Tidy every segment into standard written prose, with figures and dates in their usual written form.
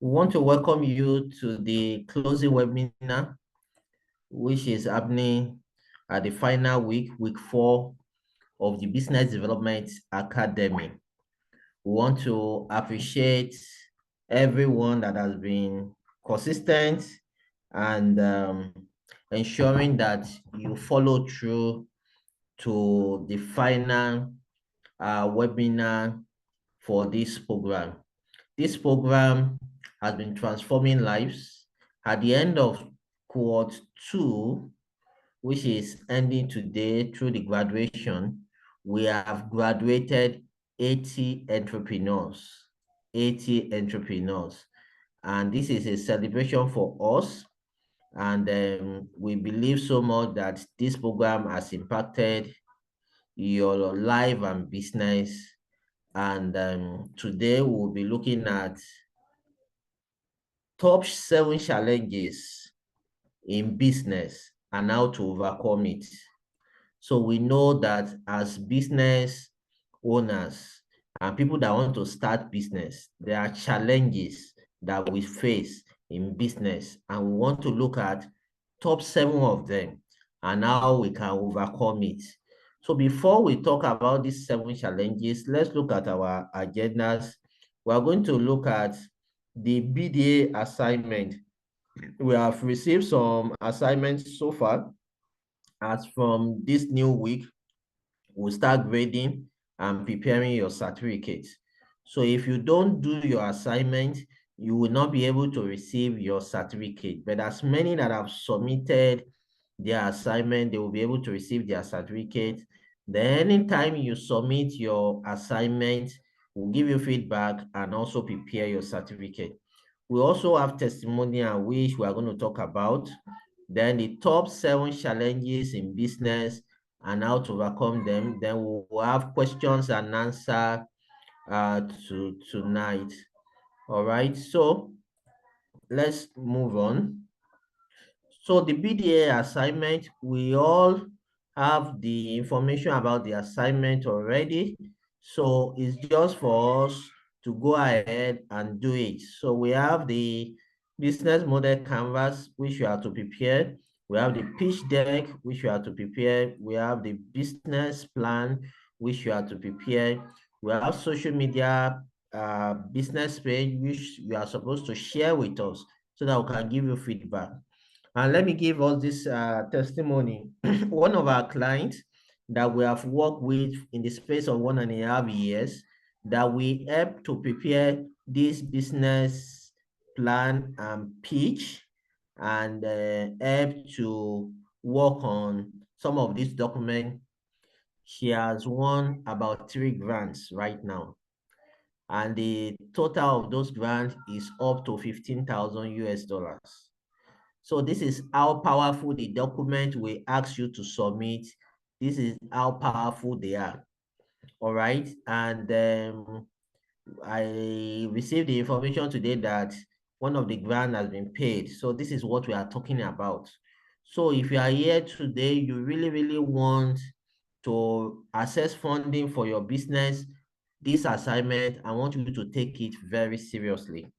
We want to welcome you to the closing webinar, which is happening at the final week 4 of the Business Development Academy. We want to appreciate everyone that has been consistent and ensuring that you follow through to the final webinar for this program. This program has been transforming lives. At the end of cohort 2, which is ending today through the graduation, we have graduated 80 entrepreneurs. 80 entrepreneurs. And this is a celebration for us. And we believe so much that this program has impacted your life and business. And today we'll be looking at top 7 challenges in business and how to overcome it. So we know that as business owners and people that want to start business, there are challenges that we face in business, and we want to look at top 7 of them and how we can overcome it. So before we talk about these 7 challenges, let's look at our agendas. We are going to look at the BDA assignment. We have received some assignments so far. As from this new week, we'll start grading and preparing your certificate. So if you don't do your assignment, you will not be able to receive your certificate. But as many that have submitted their assignment, they will be able to receive their certificate. Then anytime you submit your assignment, we'll give you feedback and also prepare your certificate. We also have testimonial, which we are going to talk about. Then the top 7 challenges in business and how to overcome them. Then we'll have questions and answer tonight. All right, so let's move on. So the BDA assignment, we all have the information about the assignment already. So it's just for us to go ahead and do it. So we have the business model canvas, which you have to prepare. We have the pitch deck, which you have to prepare. We have the business plan, which you have to prepare. We have social media business page, which you are supposed to share with us so that we can give you feedback. And let me give us this testimony. One of our clients that we have worked with in the space of 1.5 years, that we help to prepare this business plan and pitch, and help to work on some of these documents. She has won about 3 grants right now. And the total of those grants is up to 15,000 US dollars. So this is how powerful the document we ask you to submit. This is how powerful they are. All right. And I received the information today that one of the grants has been paid. So this is what we are talking about. So if you are here today, you really want to access funding for your business, this assignment, I want you to take it very seriously.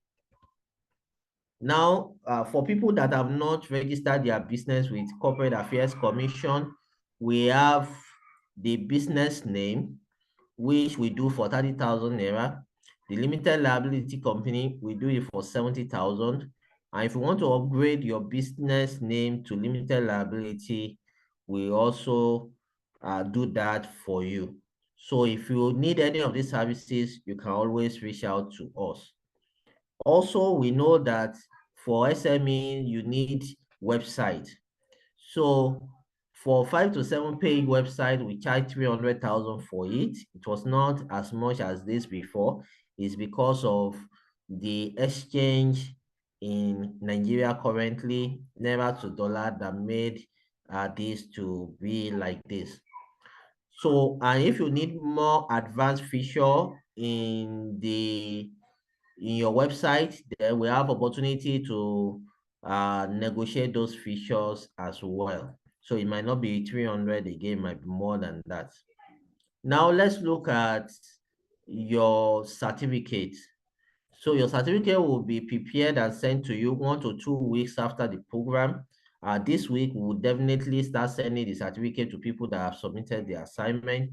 Now, for people that have not registered their business with Corporate Affairs Commission, we have the business name, which we do for 30,000 naira. The limited liability company, we do it for 70,000. And if you want to upgrade your business name to limited liability, we also do that for you. So if you need any of these services, you can always reach out to us. Also, we know that for SME, you need website. So for 5 to 7 page website, we charge 300,000 for it. It was not as much as this before. It's because of the exchange in Nigeria currently, naira to dollar, that made this to be like this. So, and if you need more advanced feature in your website, then we have opportunity to negotiate those features as well. So it might not be 300 again, it might be more than that. Now let's look at your certificate. So your certificate will be prepared and sent to you 1 to 2 weeks after the program. This week, we will definitely start sending the certificate to people that have submitted the assignment.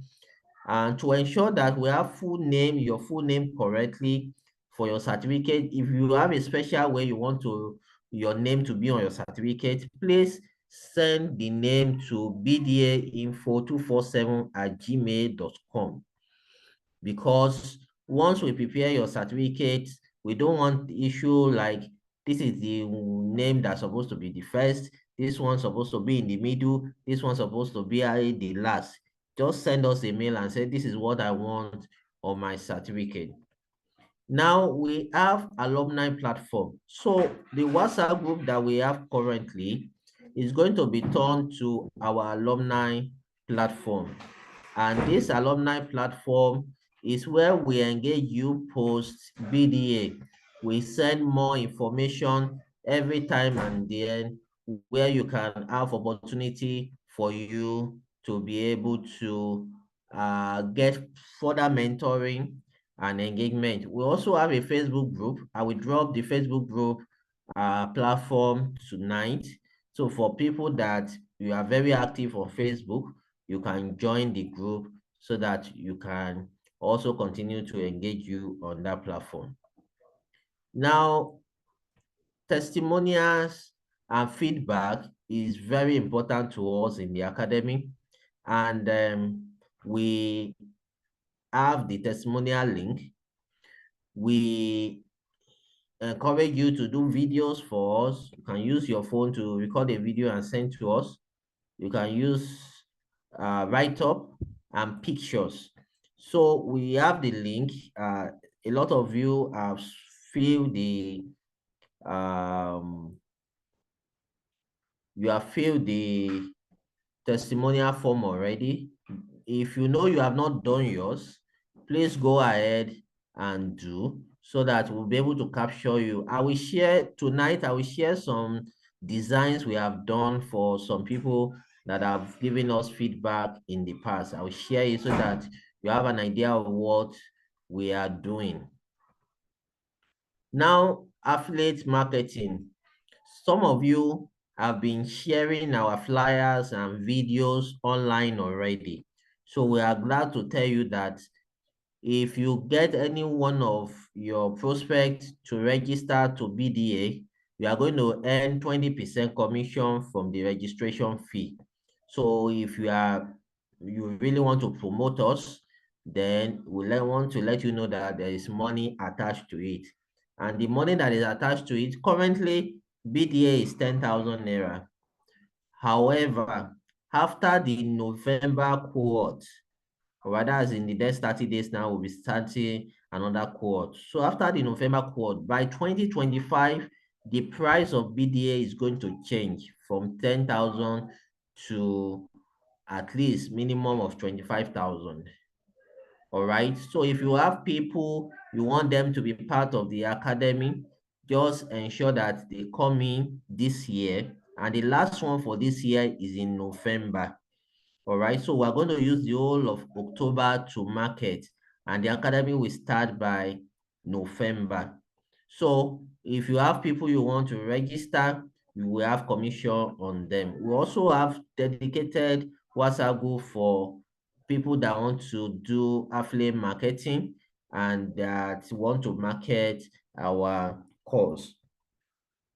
And to ensure that we have your full name correctly for your certificate, if you have a special way you want your name to be on your certificate, please send the name to bdainfo247@gmail.com, because once we prepare your certificate, we don't want issue like this is the name that's supposed to be the first, this one's supposed to be in the middle, this one's supposed to be the last. Just send us a mail and say, this is what I want on my certificate. Now we have Alumni Platform. So the WhatsApp group that we have currently is going to be turned to our Alumni Platform. And this Alumni Platform is where we engage you post BDA. We send more information every time and then, where you can have opportunity for you to be able to get further mentoring and engagement. We also have a Facebook group. I will drop the Facebook group platform tonight. So for people that you are very active on Facebook, you can join the group so that you can also continue to engage you on that platform. Now, testimonials and feedback is very important to us in the academy. And we have the testimonial link. We encourage you to do videos for us. You can use your phone to record a video and send to us. You can use write-up and pictures. So we have the link. A lot of you have filled the testimonial form already. If you know you have not done yours, please go ahead and do, so that we'll be able to capture you. I will share some designs we have done for some people that have given us feedback in the past. I will share it so that you have an idea of what we are doing. Now, affiliate marketing. Some of you have been sharing our flyers and videos online already. So we are glad to tell you that if you get any one of your prospects to register to BDA, we are going to earn 20% commission from the registration fee. So if you really want to promote us, then we want to let you know that there is money attached to it. And the money that is attached to it, currently, BDA is 10,000 naira. However, after the November cohort, or rather as in the next 30 days now, we'll be starting another cohort. So after the November cohort, by 2025, the price of BDA is going to change from 10,000 to at least minimum of 25,000. All right. So if you have people, you want them to be part of the academy, just ensure that they come in this year. And the last one for this year is in November. All right. So we're going to use the whole of October to market, and the academy will start by November. So if you have people you want to register, you will have commission on them. We also have dedicated WhatsApp group for people that want to do affiliate marketing and that want to market our course.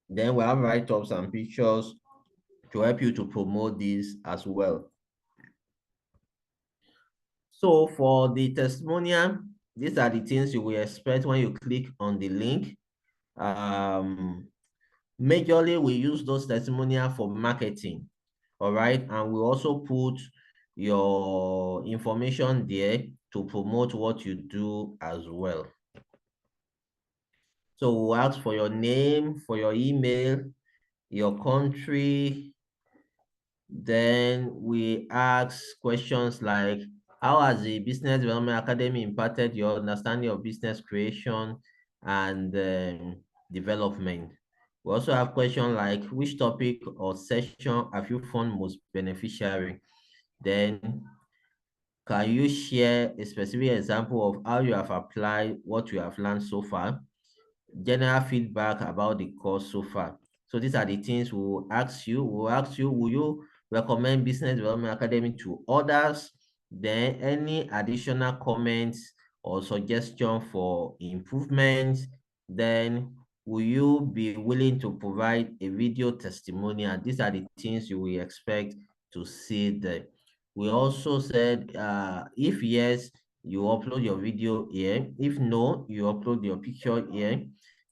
Then we have write-ups and pictures to help you to promote this as well. So for the testimonial, these are the things you will expect when you click on the link. Majorly, we use those testimonial for marketing, all right? And we also put your information there to promote what you do as well. So we'll ask for your name, for your email, your country. Then we ask questions like, how has the Business Development Academy impacted your understanding of business creation and development? We also have questions like, which topic or session have you found most beneficiary? Then, can you share a specific example of how you have applied what you have learned so far? general feedback about the course so far. So these are the things we'll ask you. We'll ask you, will you recommend Business Development Academy to others? Then any additional comments or suggestion for improvements? Then will you be willing to provide a video testimonial? These are the things you will expect to see there. We also said, if yes, you upload your video here. If no, you upload your picture here.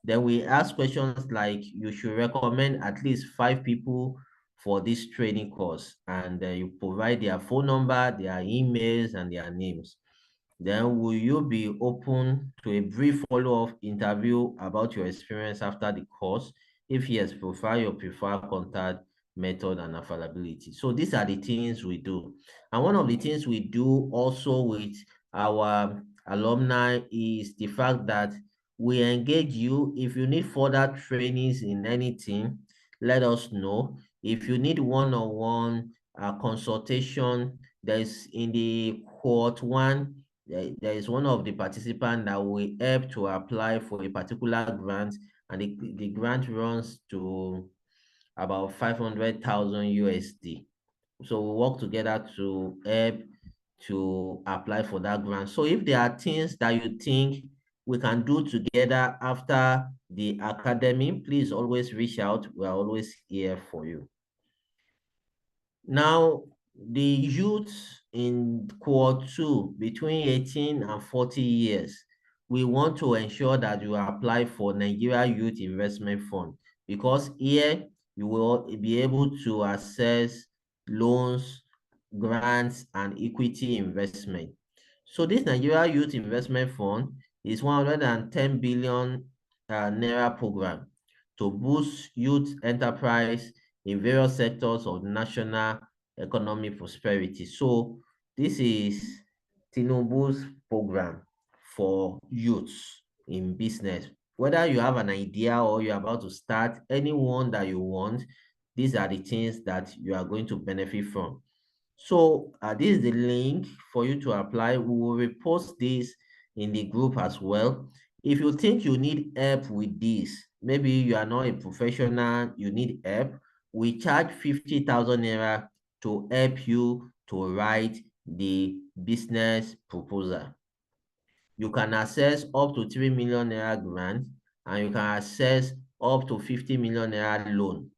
Then we ask questions like, you should recommend at least 5 people for this training course, and you provide their phone number, their emails, and their names. Then will you be open to a brief follow-up interview about your experience after the course? If yes, provide your preferred contact method and availability. So these are the things we do. And one of the things we do also with our alumni is the fact that we engage you. If you need further trainings in anything, let us know. If you need one-on-one consultation, there's in the cohort 1, there is one of the participants that will help to apply for a particular grant, and the grant runs to about 500,000 USD. So we work together to help to apply for that grant. So if there are things that you think we can do together after the academy, please always reach out. We are always here for you. Now, the youth in cohort 2 between 18 and 40 years, we want to ensure that you apply for Nigeria Youth Investment Fund, because here you will be able to access loans, grants, and equity investment. So this Nigeria Youth Investment Fund is 110 billion naira program to boost youth enterprise in various sectors of national economic prosperity. So this is Tinubu's program for youths in business. Whether you have an idea or you're about to start anyone that you want, these are the things that you are going to benefit from. So this is the link for you to apply. We will repost this in the group as well. If you think you need help with this, maybe you are not a professional, you need help, we charge 50,000 naira to help you to write the business proposal. You can access up to 3 million naira grant, and you can access up to 50 million naira loan.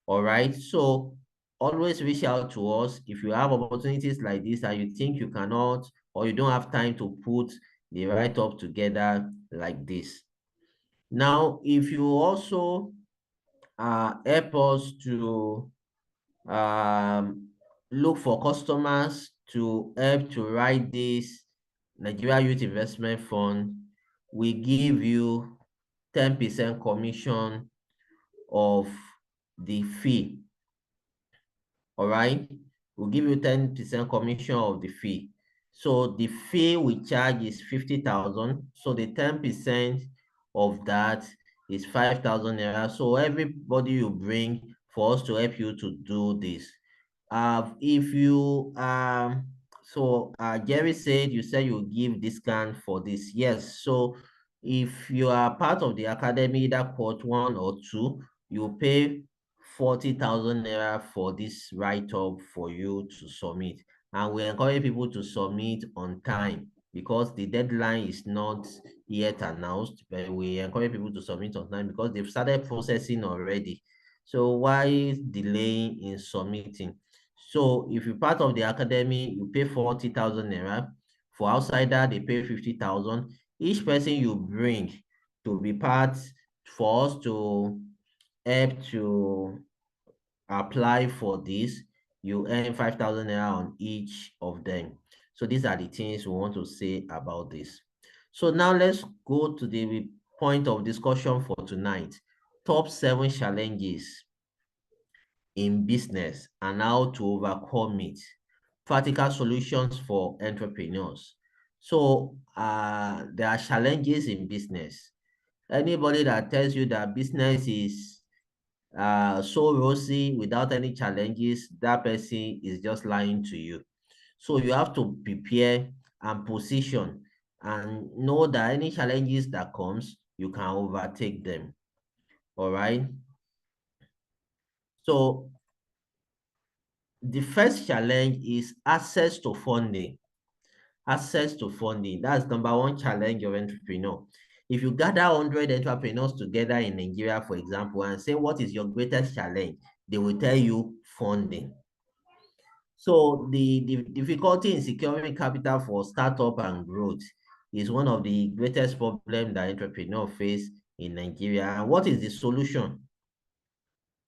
All right, so always reach out to us if you have opportunities like this and you think you cannot or you don't have time to put the write-up together like this. Now, if you also help us to look for customers to help to write this Nigeria Youth Investment Fund, we give you 10% commission of the fee. All right, we'll give you 10% commission of the fee. So the fee we charge is 50,000. So the 10% of that is 5,000 naira. So everybody you bring for us to help you to do this. If you Jerry said you said you give discount for this. Yes. So if you are part of the academy, either cohort 1 or 2, you pay 40,000 naira for this write-up for you to submit. And we encourage people to submit on time because the deadline is not yet announced, but we encourage people to submit on time because they've started processing already. So why delaying in submitting? So if you're part of the academy, you pay 40,000 naira. For outsider, they pay 50,000. Each person you bring to be part for us to help to apply for this, you earn 5,000 naira on each of them. So these are the things we want to say about this. So now let's go to the point of discussion for tonight. Top 7 challenges in business and how to overcome it. Practical solutions for entrepreneurs. So there are challenges in business. Anybody that tells you that business is so rosy without any challenges, that person is just lying to you. So you have to prepare and position and know that any challenges that comes, you can overtake them. All right. So the first challenge is access to funding. Access to funding. That's number one challenge of entrepreneur. If you gather 100 entrepreneurs together in Nigeria, for example, and say, what is your greatest challenge? They will tell you funding. So the difficulty in securing capital for startup and growth is one of the greatest problems that entrepreneurs face in Nigeria. And what is the solution?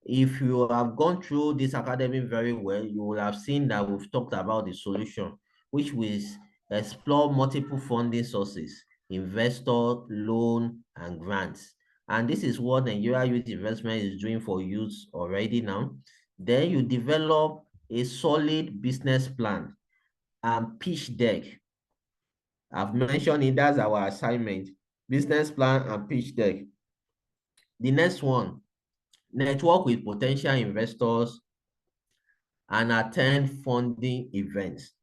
If you have gone through this academy very well, you will have seen that we've talked about the solution, which was explore multiple funding sources, investor, loan, and grants. And this is what Nigeria Youth Investment is doing for youths already now. Then you develop a solid business plan and pitch deck. I've mentioned it, that's our assignment, business plan and pitch deck. The next one, network with potential investors and attend funding events.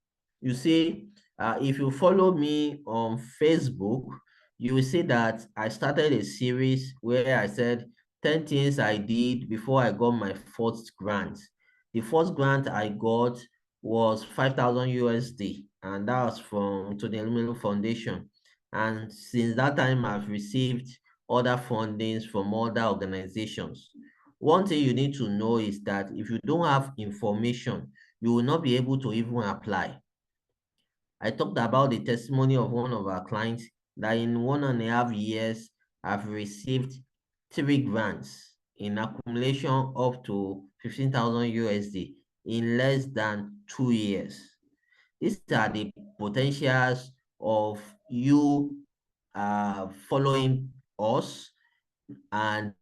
You see, if you follow me on Facebook, you will see that I started a series where I said 10 things I did before I got my first grant. The first grant I got was 5,000 USD, and that was from the Alumni Foundation. And since that time, I've received other fundings from other organizations. One thing you need to know is that if you don't have information, you will not be able to even apply. I talked about the testimony of one of our clients that in 1.5 years, I've received 3 grants in accumulation up to 15,000 USD in less than 2 years. These are the potentials of you following us and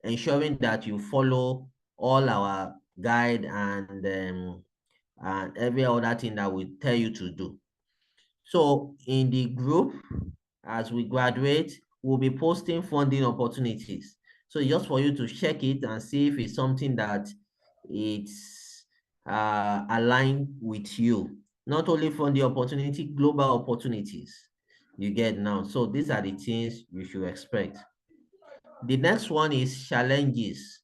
ensuring that you follow all our guide and every other thing that we tell you to do. So in the group, as we graduate, we'll be posting funding opportunities. So just for you to check it and see if it's something that it's aligned with you. Not only funding opportunity, global opportunities you get now. So these are the things you should expect. The next one is challenges.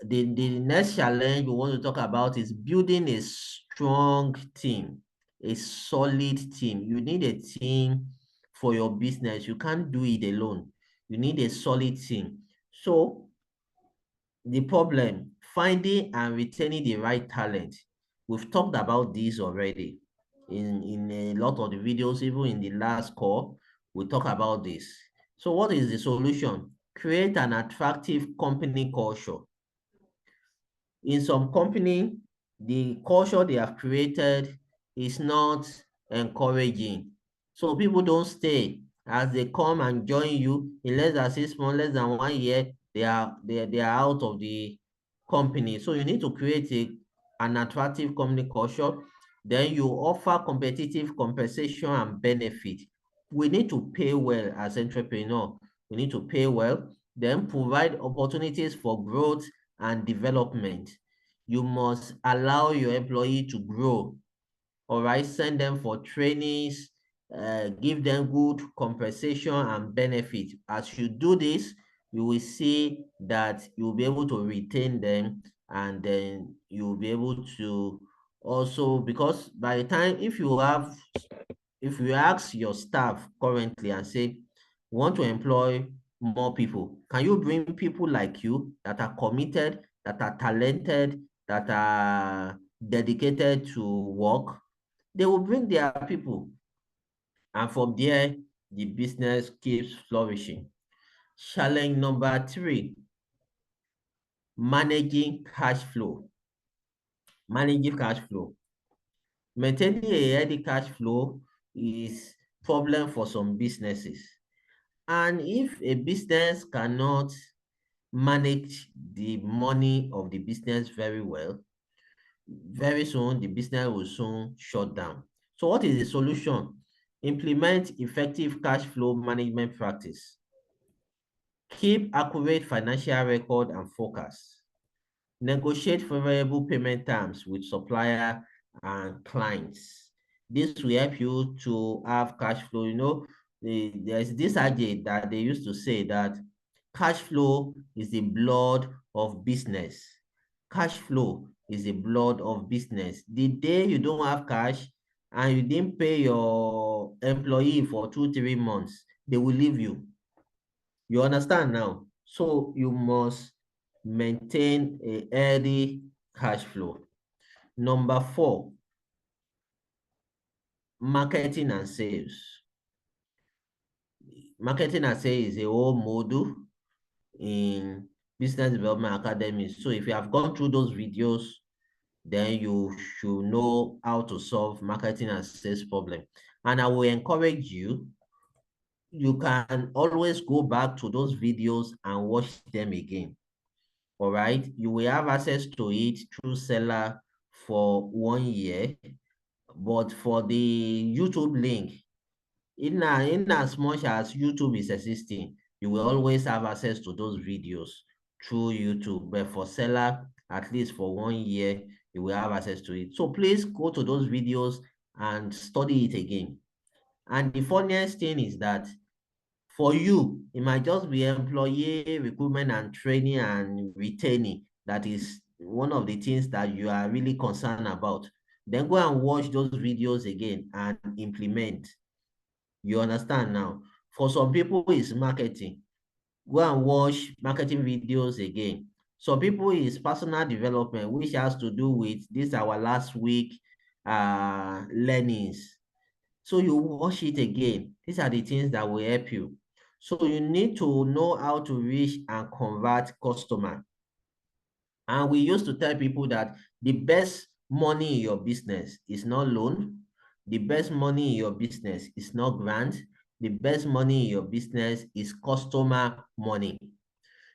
The next challenge we want to talk about is building a strong team, a solid team. You need a team for your business. You can't do it alone. You need a solid team. So the problem, finding and retaining the right talent. We've talked about this already in a lot of the videos, even in the last call, we talk about this. So what is the solution? Create an attractive company culture. In some company, the culture they have created is not encouraging. So people don't stay. As they come and join you in less than 6 months, less than 1 year, they are out of the company. So you need to create an attractive company culture. Then you offer competitive compensation and benefit. We need to pay well as entrepreneur. We need to pay well, then provide opportunities for growth and development. You must allow your employee to grow. All right, send them for trainings, give them good compensation and benefit. As you do this, you will see that you'll be able to retain them, and then you'll be able to also, because by the time, if you ask your staff currently and say, want to employ more people, can you bring people like you that are committed, that are talented, that are dedicated to work? They will bring their people. And from there, the business keeps flourishing. Challenge number 3, managing cash flow. Managing cash flow. Maintaining a healthy cash flow is problem for some businesses. And if a business cannot manage the money of the business very well, very soon the business will soon shut down. So what is the solution? Implement effective cash flow management practice. Keep accurate financial record and forecast. Negotiate favorable payment terms with supplier and clients. This will help you to have cash flow. there's this adage that they used to say that cash flow is the blood of business. Cash flow is the blood of business. The day you don't have cash and you didn't pay your employee for 2, 3 months, they will leave you. You understand now? So you must maintain a healthy cash flow. Number 4, marketing and sales. Marketing and sales is a whole module in business development academy. So if you have gone through those videos, then you should know how to solve marketing and sales problem. And I will encourage you, you can always go back to those videos and watch them again. All right. You will have access to it through Seller for 1 year. But for the YouTube link, in as much as YouTube is existing, you will always have access to those videos through YouTube. But for Seller, at least for 1 year, you will have access to it. So please go to those videos and study it again. And the funniest thing is that for you, it might just be employee recruitment and training and retaining. That is one of the things that you are really concerned about. Then go and watch those videos again and implement. You understand now? For some people, it's marketing. Go and watch marketing videos again. Some people, it's personal development, which has to do with this our last week learnings. So you watch it again. These are the things that will help you. So you need to know how to reach and convert customer. And we used to tell people that the best money in your business is not loan. The best money in your business is not grant. The best money in your business is customer money.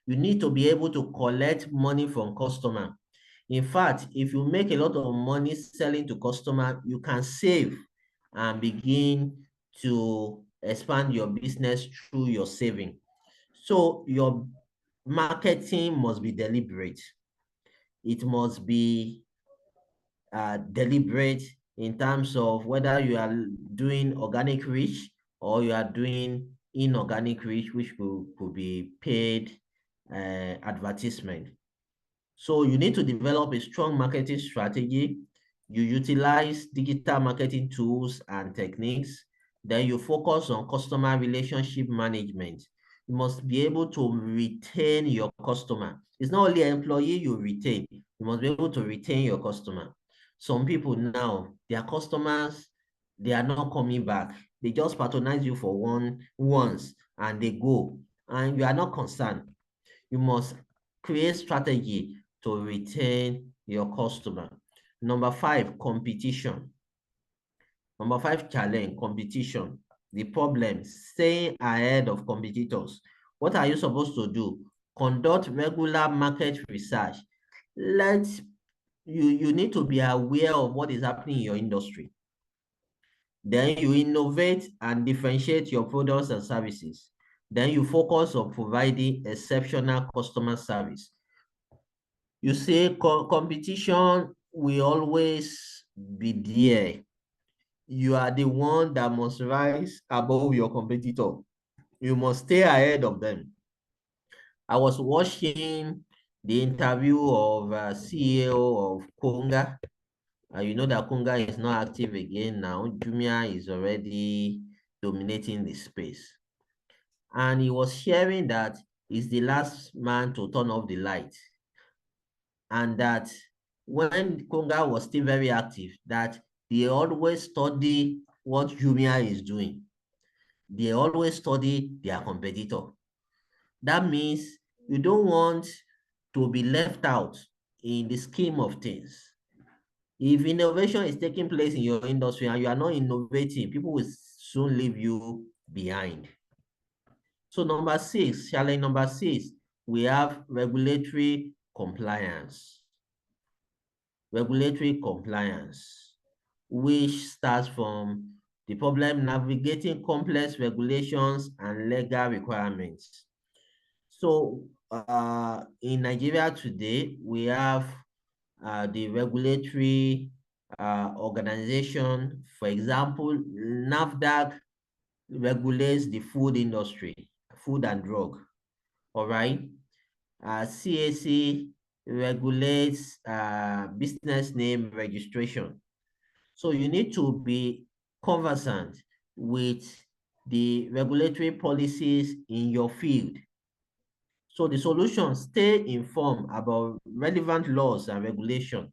You need to be able to collect money from customer. In fact, if you make a lot of money selling to customer, you can save and begin to expand your business through your saving. So your marketing must be deliberate. It must be deliberate in terms of whether you are doing organic reach or you are doing inorganic reach, which could be paid advertisement. So you need to develop a strong marketing strategy. You utilize digital marketing tools and techniques. Then you focus on customer relationship management. You must be able to retain your customer. It's not only an employee you retain. You must be able to retain your customer. Some people now, their customers, they are not coming back. They just patronize you for once and they go. And you are not concerned. You must create strategy to retain your customer. Number 5, competition. Number 5, challenge, competition. The problem, staying ahead of competitors. What are you supposed to do? Conduct regular market research. You need to be aware of what is happening in your industry. Then you innovate and differentiate your products and services. Then you focus on providing exceptional customer service. You say competition will always be there. You are the one that must rise above your competitor. You must stay ahead of them. I was watching the interview of CEO of Konga. You know that Konga is not active again now. Jumia is already dominating the space. And he was sharing that he's the last man to turn off the light. And that when Konga was still very active, that they always study what Jumia is doing. They always study their competitor. That means you don't want to be left out in the scheme of things. If innovation is taking place in your industry and you are not innovating, people will soon leave you behind. So challenge number 6, we have regulatory compliance. Regulatory compliance, which starts from the problem navigating complex regulations and legal requirements. So in Nigeria today, we have the regulatory organization, for example, NAFDAC regulates the food industry, food and drug. All right. CAC regulates business name registration. So you need to be conversant with the regulatory policies in your field. So the solution, stay informed about relevant laws and regulation,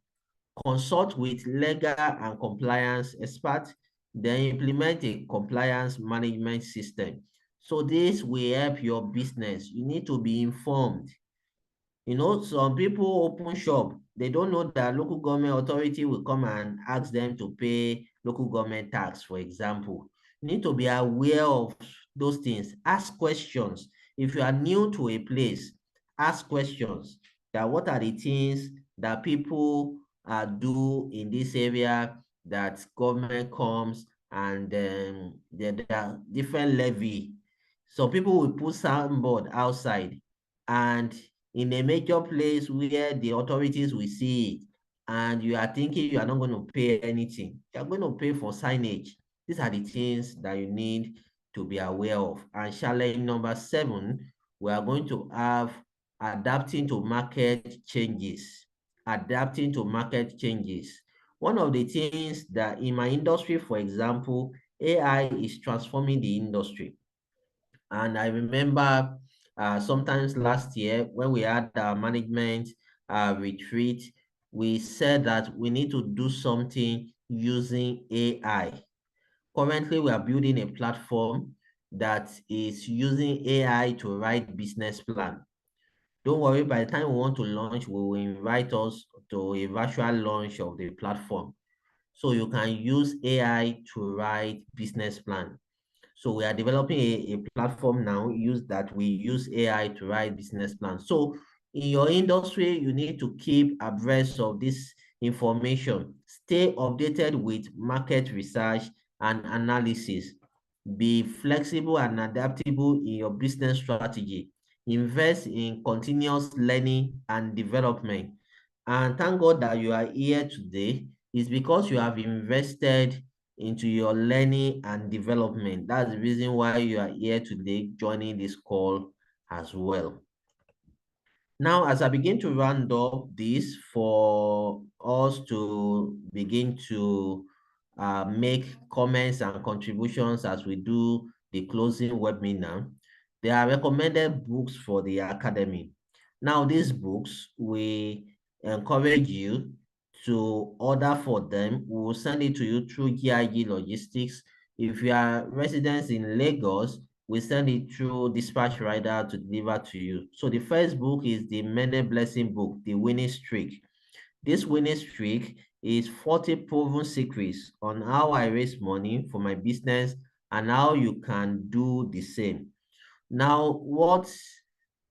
consult with legal and compliance experts, then implement a compliance management system. So this will help your business. You need to be informed. You know, some people open shop, they don't know that local government authority will come and ask them to pay local government tax, for example. You need to be aware of those things. Ask questions. If you are new to a place, ask questions. That what are the things that people do in this area that government comes and there are different levy. So people will put signboard outside, and in a major place where the authorities will see it, and you are thinking you are not going to pay anything, you are going to pay for signage. These are the things that you need to be aware of. And challenge number 7, we are going to have adapting to market changes. Adapting to market changes. One of the things that in my industry, for example, AI is transforming the industry. And I remember sometimes last year when we had our management retreat, we said that we need to do something using AI. Currently, we are building a platform that is using AI to write business plan. Don't worry, by the time we want to launch, we will invite us to a virtual launch of the platform. So you can use AI to write business plan. So we are developing a platform now we use AI to write business plans. So in your industry, you need to keep abreast of this information. Stay updated with market research and analysis. Be flexible and adaptable in your business strategy. Invest in continuous learning and development. And thank God that you are here today. It's because you have invested into your learning and development. That's the reason why you are here today joining this call as well. Now, as I begin to round up this for us to begin to make comments and contributions as we do the closing webinar, there are recommended books for the academy. Now, these books, we encourage you to order for them. We will send it to you through GIG Logistics. If you are residents in Lagos, we send it through dispatch rider to deliver to you. So the first book is the Many Blessing book, The Winning Streak. This winning streak is 40 proven secrets on how I raise money for my business and how you can do the same. Now,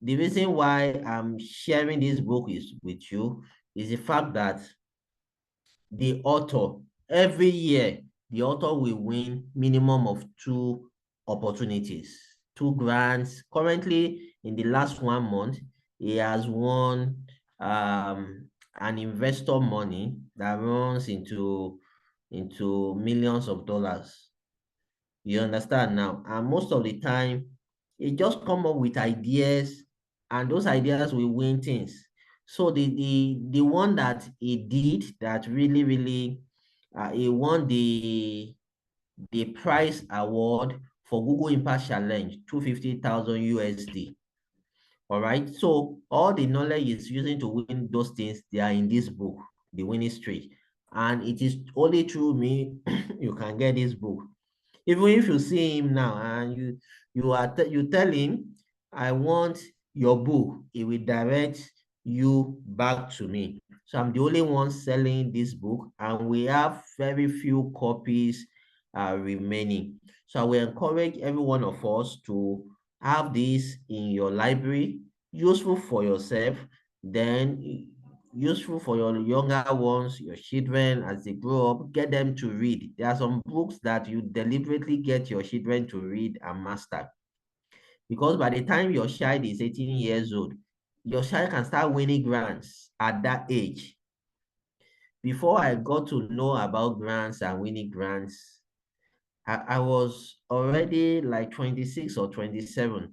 the reason why I'm sharing this book is with you is the fact that the author, every year, the author will win minimum of 2 opportunities, 2 grants. Currently, in the last 1 month, he has won an investor money that runs into millions of dollars. You understand now? And most of the time, it just come up with ideas, and those ideas will win things. So the one that he did that really he won the prize award for Google Impact Challenge, 250,000 USD. All right. So all the knowledge is using to win those things, they are in this book, The Winning Streak. And it is only through me you can get this book. Even if you see him now and you tell him, I want your book, he will direct you back to me. So I'm the only one selling this book, and we have very few copies remaining. So I will encourage every one of us to have this in your library, useful for yourself, then useful for your younger ones, your children as they grow up, get them to read. There are some books that you deliberately get your children to read and master. Because by the time your child is 18 years old, your child can start winning grants at that age. Before I got to know about grants and winning grants, I was already like 26 or 27.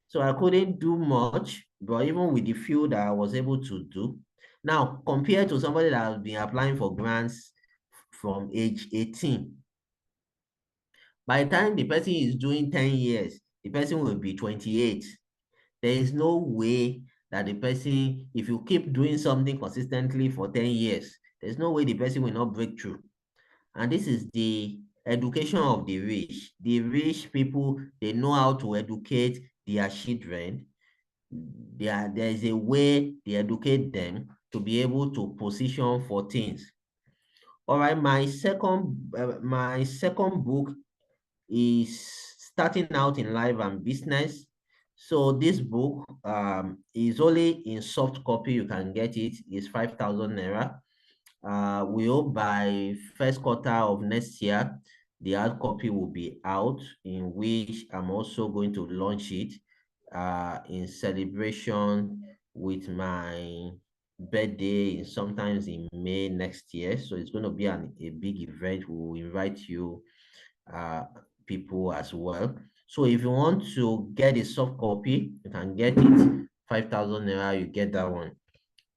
So I couldn't do much, but even with the few that I was able to do. Now, compared to somebody that has been applying for grants from age 18, by the time the person is doing 10 years, the person will be 28. There is no way that the person, if you keep doing something consistently for 10 years, there's no way the person will not break through. And this is the education of the rich. The rich people, they know how to educate their children. There is a way they educate them to be able to position for things. All right, my second book is starting out in life and business. So this book is only in soft copy. You can get it. It's 5,000 naira. We hope by first quarter of next year, the hard copy will be out, in which I'm also going to launch it in celebration with my birthday sometimes in May next year. So it's going to be a big event. We will invite you uh, people as well. So if you want to get a soft copy, you can get it. 5,000 naira, you get that one.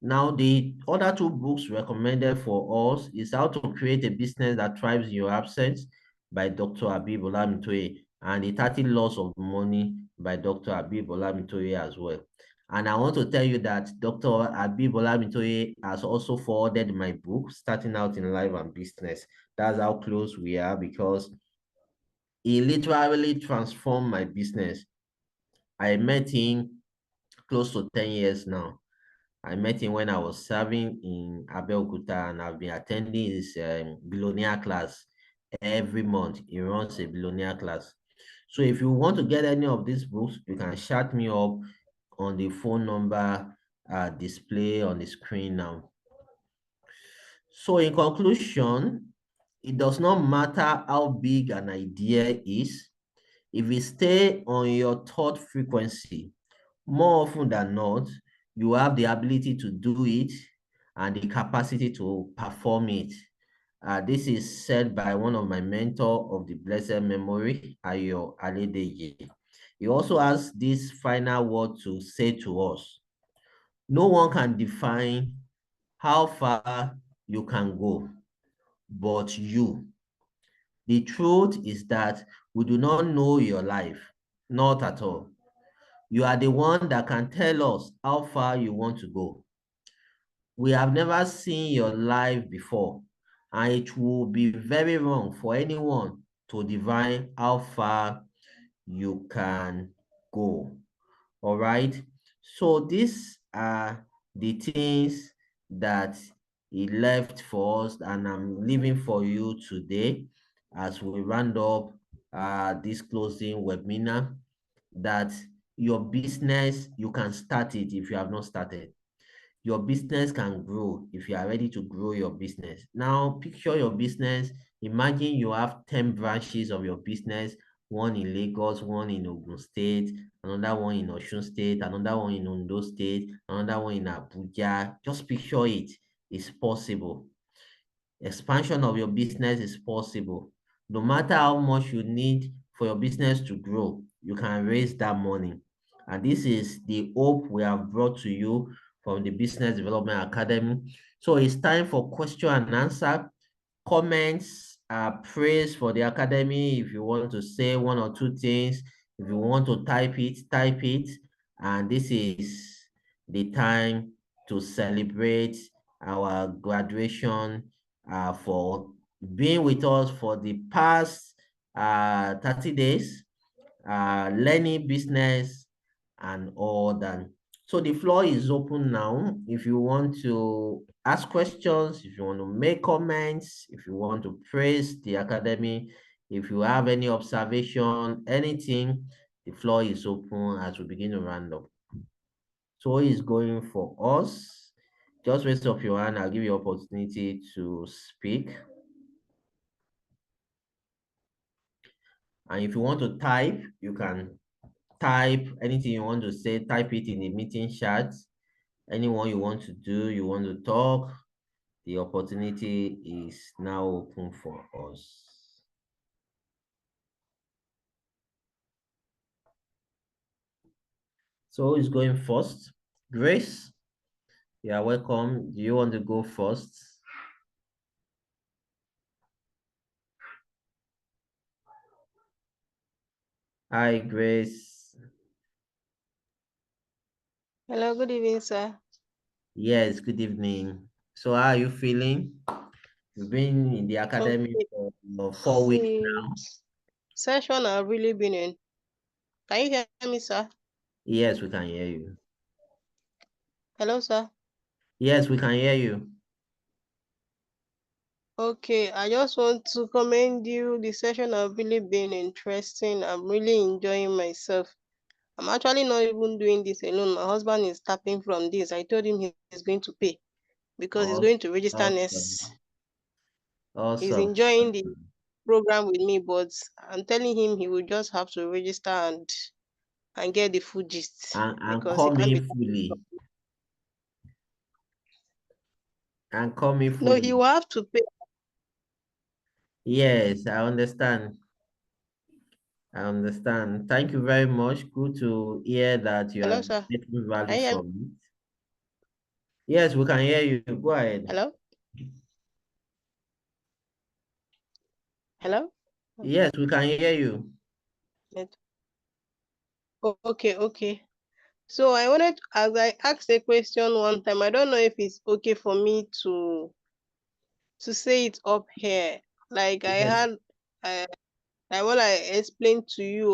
Now, the other two books recommended for us is How to Create a Business That Thrives in Your Absence by Dr. Habib Olamitoye, and The 30 Laws of Money by Dr. Habib Olamitoye as well. And I want to tell you that Dr. Habib Olamitoye has also forwarded my book, Starting Out in Life and Business. That's how close we are, because he literally transformed my business. I met him close to 10 years now. I met him when I was serving in Abeokuta, and I've been attending his billionaire class every month. He runs a billionaire class. So if you want to get any of these books, you can chat me up on the phone number display on the screen now. So in conclusion, it does not matter how big an idea is. If you stay on your thought frequency, more often than not, you have the ability to do it and the capacity to perform it. This is said by one of my mentors of the blessed memory, Dayo Adetiloye. He also has this final word to say to us. No one can define how far you can go, but you. The truth is that we do not know your life, not at all. You are the one that can tell us how far you want to go. We have never seen your life before, and it will be very wrong for anyone to divine how far you can go. All right. So these are the things that he left for us, and I'm leaving for you today as we round up this closing webinar, that your business, you can start it if you have not started. Your business can grow if you are ready to grow your business. Now, picture your business. Imagine you have 10 branches of your business, one in Lagos, one in Ogun State, another one in Osun State, another one in Ondo State, another one in Abuja. Just picture it. It's possible. Expansion of your business is possible. No matter how much you need for your business to grow, you can raise that money. And this is the hope we have brought to you from the Business Development Academy. So it's time for question and answer. Comments, praise for the academy. If you want to say one or two things, if you want to type it, type it. And this is the time to celebrate our graduation for being with us for the past 30 days, learning business and all that. So the floor is open now. If you want to ask questions, if you want to make comments, if you want to praise the academy, if you have any observation, anything, the floor is open as we begin to round up. So who is going for us? Just raise up your hand. I'll give you opportunity to speak. And if you want to type, you can type anything you want to say, type it in the meeting chat. Anyone you want to do, you want to talk, the opportunity is now open for us. So who is going first? Grace, you are welcome. Do you want to go first? Hi, Grace. Hello, good evening, sir. Yes, good evening. So how are you feeling? You've been in the academy Okay, for 4 weeks the now. session I've really been in. Can you hear me, sir? Yes, we can hear you. Hello, sir. Yes, we can hear you. Okay, I just want to commend you. The session have really been interesting. I'm really enjoying myself. I'm actually not even doing this alone. My husband is tapping from this. I told him he's going to pay because he's Awesome. going to register Awesome. next. He's Awesome. enjoying the program with me, but I'm telling him he will just have to register and get the full gist And because he call can't me be. fully. And call me No, he fully. will have to pay. Yes, I understand. I understand. Thank you very much. Good to hear that you Hello, are sir. getting Can value you hear me? from it. Yes, we can hear you. Go ahead. Hello? Hello? Yes, we can hear you. Net- okay. So I wanted to, as I asked a question one time, I don't know if it's okay for me to say it up here. Like I Yes. had, like what I explained to you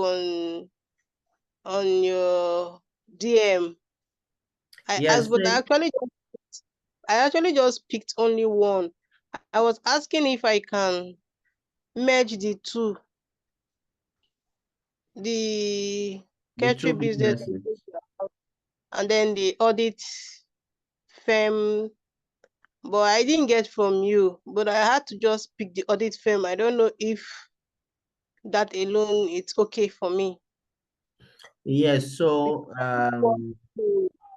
on your DM. I Yes, asked, but say I actually just picked only one. I was asking if I can merge the two, the the two catering business businesses. and then the audit firm, but I didn't get from you. But I had to just pick the audit firm. I don't know if that alone it's okay for me. Yes, so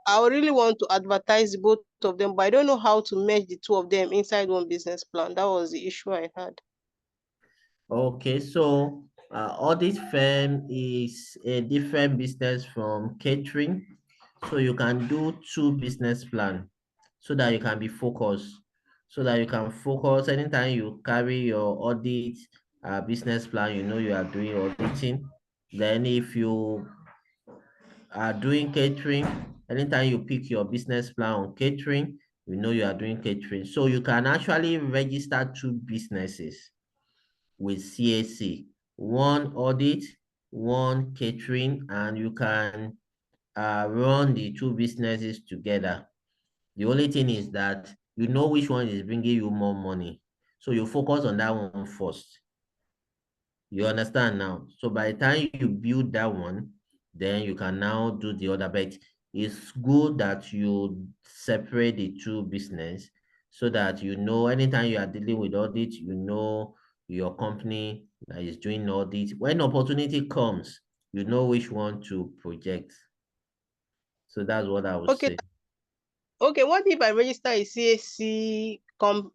I really want to advertise both of them, but I don't know how to merge the two of them inside one business plan. That was the issue I had. okay, so audit firm is a different business from catering. So you can do two business plan so that you can be focused. So that you can focus anytime you carry your audit business plan, you know you are doing auditing. Then if you are doing catering, anytime you pick your business plan on catering, you know you are doing catering. So you can actually register two businesses with CAC, one audit, one catering, and you can run the two businesses together. The only thing is that you know which one is bringing you more money. So you focus on that one first. You understand now? So by the time you build that one, then you can now do the other. But it's good that you separate the two business so that you know anytime you are dealing with audit, you know your company that is doing audit. When opportunity comes, you know which one to project. So that's what I would Okay, say. okay. What if I register a CAC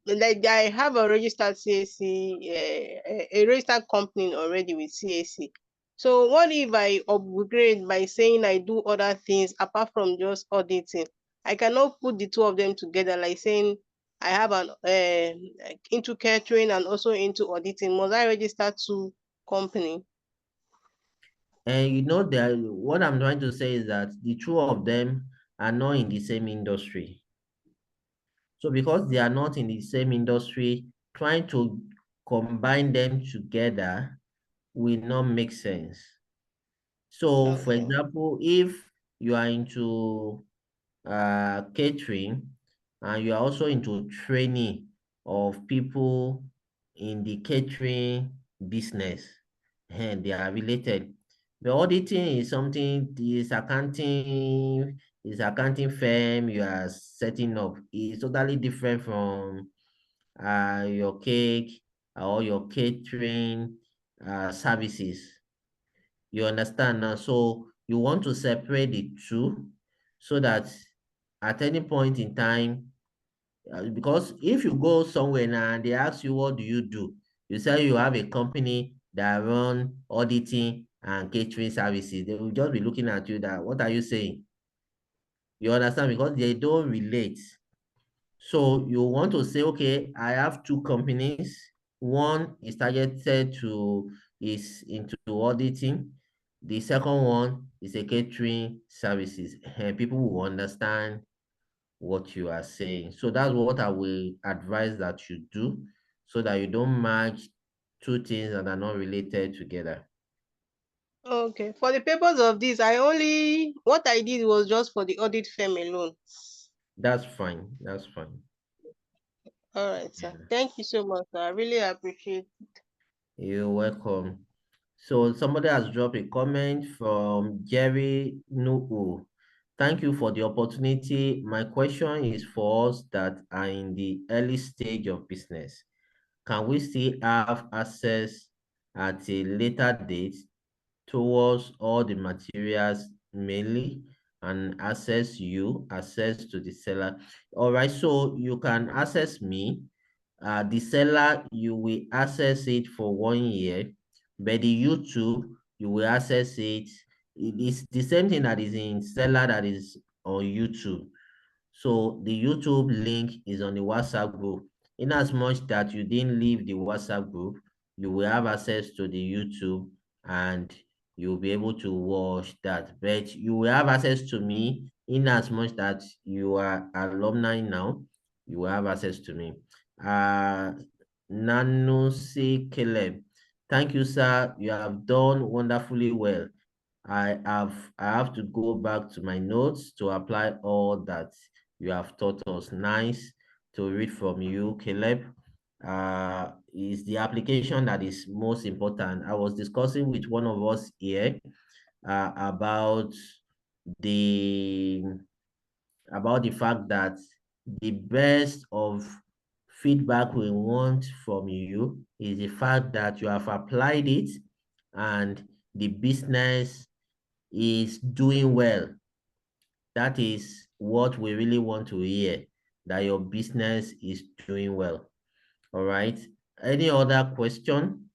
like I have a registered CAC, a registered company already with CAC. So what if I upgrade by saying I do other things apart from just auditing? I cannot put the two of them together, like saying I have an like into catering and also into auditing. Must I register two company? And you know that what I'm trying to say is that the two of them are not in the same industry. So because they are not in the same industry, trying to combine them together will not make sense. So for Okay. example, if you are into catering and you are also into training of people in the catering business, and they are related. The auditing is something, is accounting firm you are setting up. It's totally different from your cake or your catering services. You understand now? So you want to separate the two so that at any point in time, because if you go somewhere now and they ask you what do, you say you have a company that run auditing and catering services, they will just be looking at you that, what are you saying? You understand? Because they don't relate. So you want to say, okay, I have two companies. One is into auditing. The second one is a catering services. And people will understand what you are saying. So that's what I will advise that you do, so that you don't match two things that are not related together. Okay. For the purpose of this, what I did was just for the audit firm alone. That's fine. That's fine. All right, sir. Yeah. Thank you so much, sir. I really appreciate. You're welcome. So somebody has dropped a comment from Jerry Nuhu. Thank you for the opportunity. My question is for us that are in the early stage of business. Can we still have access at a later date towards all the materials mainly, and access to the seller? All right, so you can access me. The seller, you will access it for 1 year, but the YouTube, you will access it. It is the same thing that is in seller that is on YouTube. So the YouTube link is on the WhatsApp group. In as much that you didn't leave the WhatsApp group, you will have access to the YouTube, and you'll be able to watch that. But you will have access to me in as much that you are alumni now, you will have access to me. Uh Nanusi Caleb. Thank you, sir. You have done wonderfully well. I have to go back to my notes to apply all that you have taught us. Nice to read from you, Caleb. Is the application that is most important. I was discussing with one of us here about the fact that the best of feedback we want from you is the fact that you have applied it and the business is doing well. That is what we really want to hear, that your business is doing well. All right. Any other question?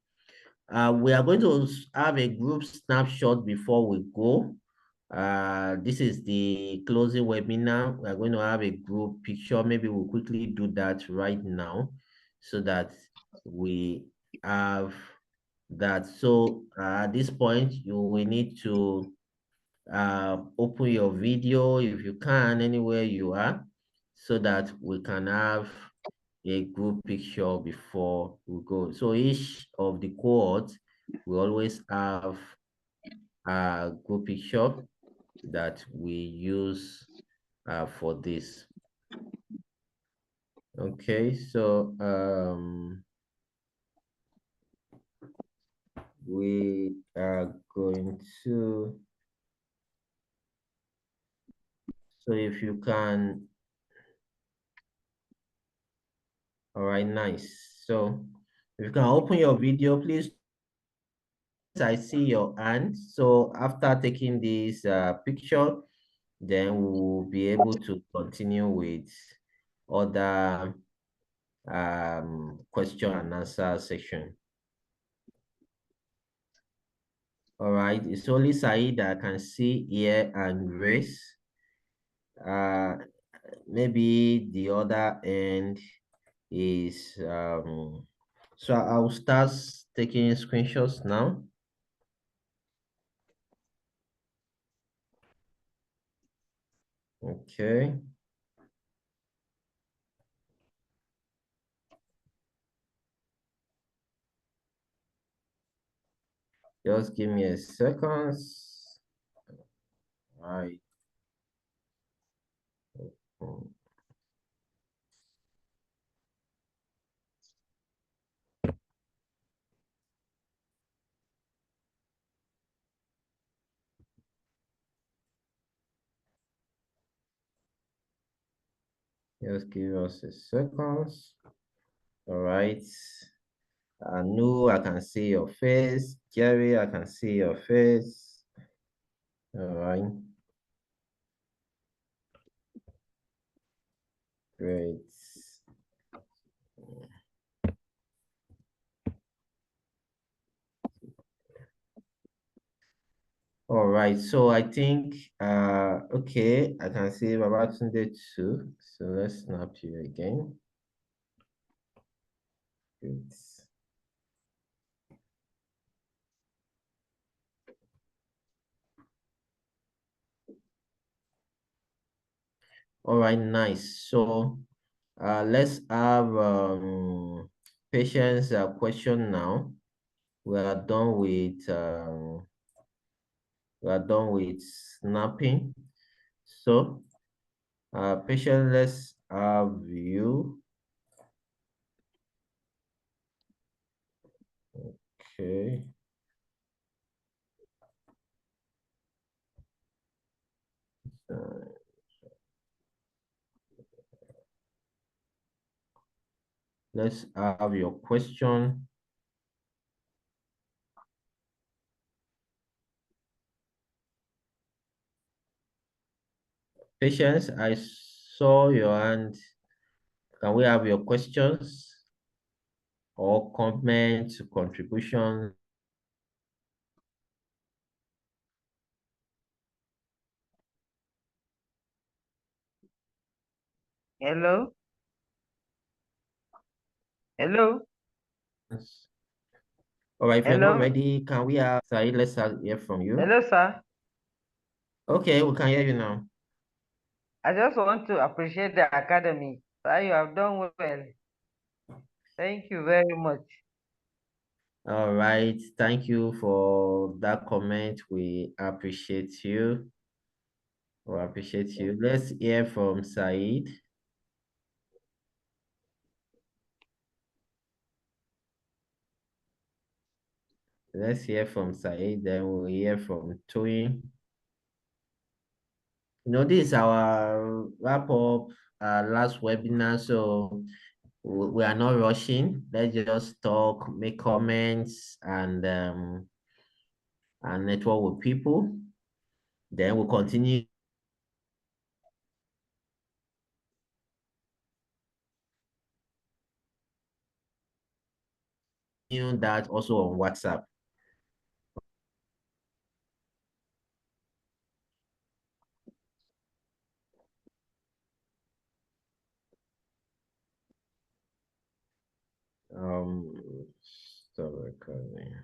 We are going to have a group snapshot before we go. This is the closing webinar. We are going to have a group picture. Maybe we'll quickly do that right now so that we have that. So at this point, you will need to open your video if you can, anywhere you are, so that we can have a group picture before we go. So each of the cohorts we always have a group picture that we use for this. Okay, so we are going to, so if you can, all right, nice. So if you can open your video, please. I see your hand. So after taking this picture, then we'll be able to continue with other question and answer section. All right, it's only Said that I can see here, and Grace. Maybe the other end is so I'll start taking screenshots now. Okay. Just give me a second. All right. Just give us a second. All right. Anu, I can see your face. Jerry, I can see your face. All right. Great. right, so I think okay, I can see Babatunde too. So let's snap you again. Good. All right, nice. So let's have patience question now. We are done with snapping. So patience, let's have you. Okay. Uh, let's have your question. Patience, I saw your hand. Can we have your questions or comments, contributions? Hello? Hello? All right, if you're not Hello? ready, can we have Said? Let's hear from you. Hello, sir. Okay, we can hear you now. I just want to appreciate the academy. Sir, you have done well. Thank you very much. All right, thank you for that comment. We appreciate you. We appreciate you. Let's hear from Said. Let's hear from Said, then we'll hear from Toyin. This is our wrap up last webinar, so we are not rushing. Let's just talk, make comments, and network with people. Then we'll continue that also on WhatsApp. Stop recording.